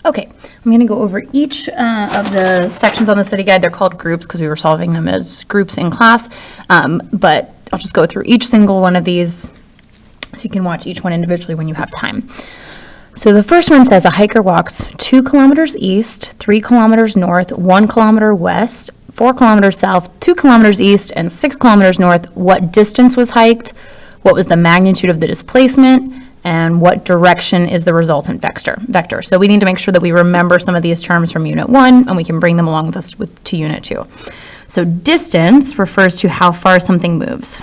Okay, I'm going to go over each of the sections on the study guide. They're called groups because we were solving them as groups in class, but I'll just go through each single one of these so you can watch each one individually when you have time. So the first one says a hiker walks 2 kilometers east, 3 kilometers north, 1 kilometer west, 4 kilometers south, 2 kilometers east, and 6 kilometers north. What distance was hiked? What was the magnitude of the displacement? And what direction is the resultant vector. So we need to make sure that we remember some of these terms from Unit 1, and we can bring them along with us to Unit 2. So distance refers to how far something moves.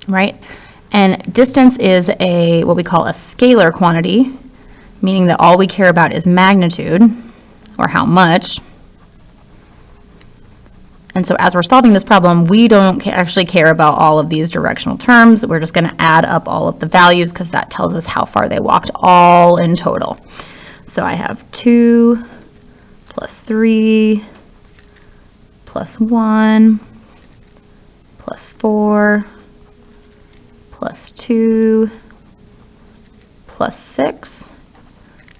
Right? And distance is what we call a scalar quantity, meaning that all we care about is magnitude, or how much. And so as we're solving this problem, we don't actually care about all of these directional terms. We're just going to add up all of the values because that tells us how far they walked all in total. So I have 2 plus 3 plus 1 plus 4 plus 2 plus 6.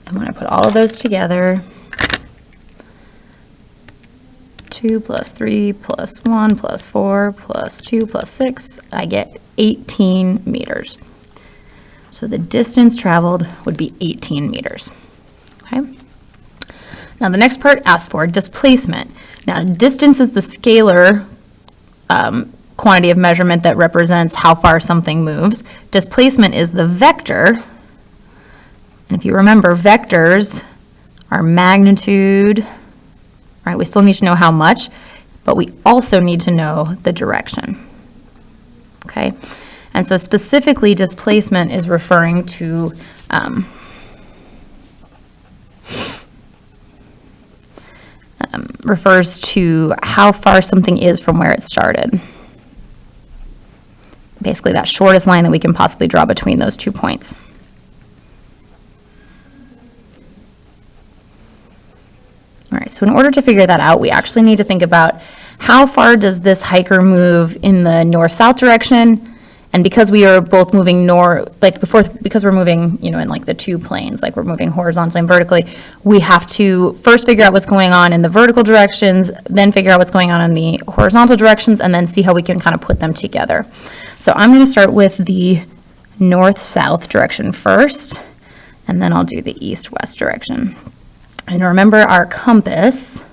And when I put all of those together, 2 plus 3 plus 1 plus 4 plus 2 plus 6, I get 18 meters. So the distance traveled would be 18 meters. Okay. Now the next part asks for displacement. Now distance is the scalar quantity of measurement that represents how far something moves. Displacement is the vector. And if you remember, vectors are magnitude. Right, we still need to know how much, but we also need to know the direction. Okay, and so specifically displacement is referring to refers to how far something is from where it started. Basically that shortest line that we can possibly draw between those 2 points. All right, so in order to figure that out, we actually need to think about how far does this hiker move in the north-south direction, and because we are both moving because we're moving, in like the 2 planes, like we're moving horizontally and vertically, we have to first figure out what's going on in the vertical directions, then figure out what's going on in the horizontal directions, and then see how we can kind of put them together. So I'm going to start with the north-south direction first, and then I'll do the east-west direction. And remember our compass,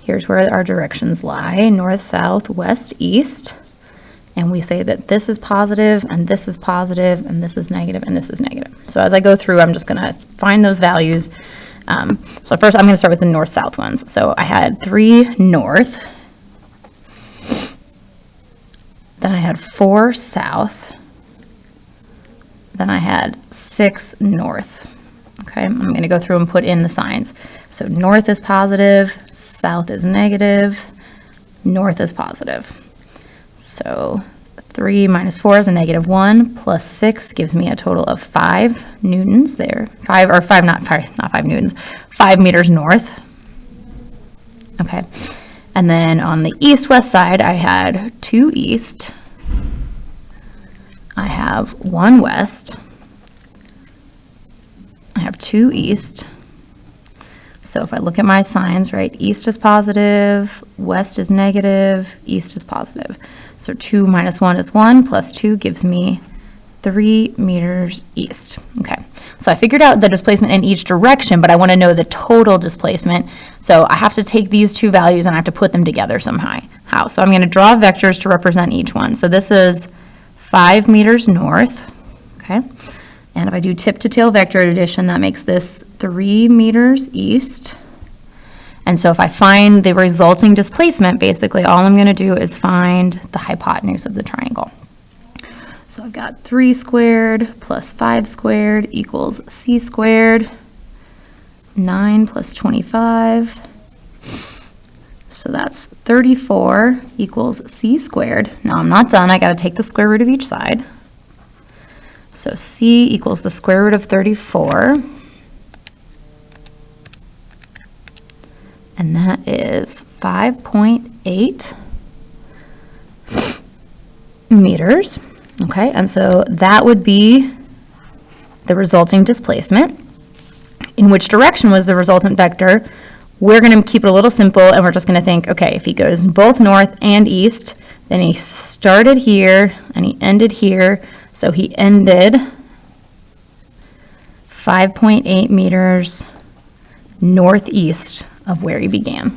here's where our directions lie, north, south, west, east. And we say that this is positive, and this is positive, and this is negative, and this is negative. So as I go through, I'm just going to find those values. So first I'm going to start with the north-south ones. So I had 3 north, then I had 4 south, then I had 6 north. Okay, I'm going to go through and put in the signs. So north is positive, south is negative, north is positive. So 3 minus 4 is a -1, plus 6 gives me a total of 5 newtons there. 5 newtons, 5 meters north. Okay, and then on the east-west side, I had 2 east, I have 1 west, I have 2 east. So if I look at my signs, right, east is positive, west is negative, east is positive. So 2 minus 1 is 1, plus 2 gives me 3 meters east. Okay, so I figured out the displacement in each direction, but I want to know the total displacement. So I have to take these 2 values and I have to put them together somehow. How? So I'm going to draw vectors to represent each one. So this is 5 meters north, okay? And if I do tip-to-tail vector addition, that makes this 3 meters east. And so if I find the resulting displacement, basically all I'm going to do is find the hypotenuse of the triangle. So I've got 3 squared plus 5 squared equals c squared. 9 plus 25. So that's 34 equals c squared. Now I'm not done. I got to take the square root of each side. So c equals the square root of 34. And that is 5.8 meters. Okay, and so that would be the resulting displacement. In which direction was the resultant vector? We're going to keep it a little simple, and we're just going to think, okay, if he goes both north and east, then he started here and he ended here, so he ended 5.8 meters northeast of where he began.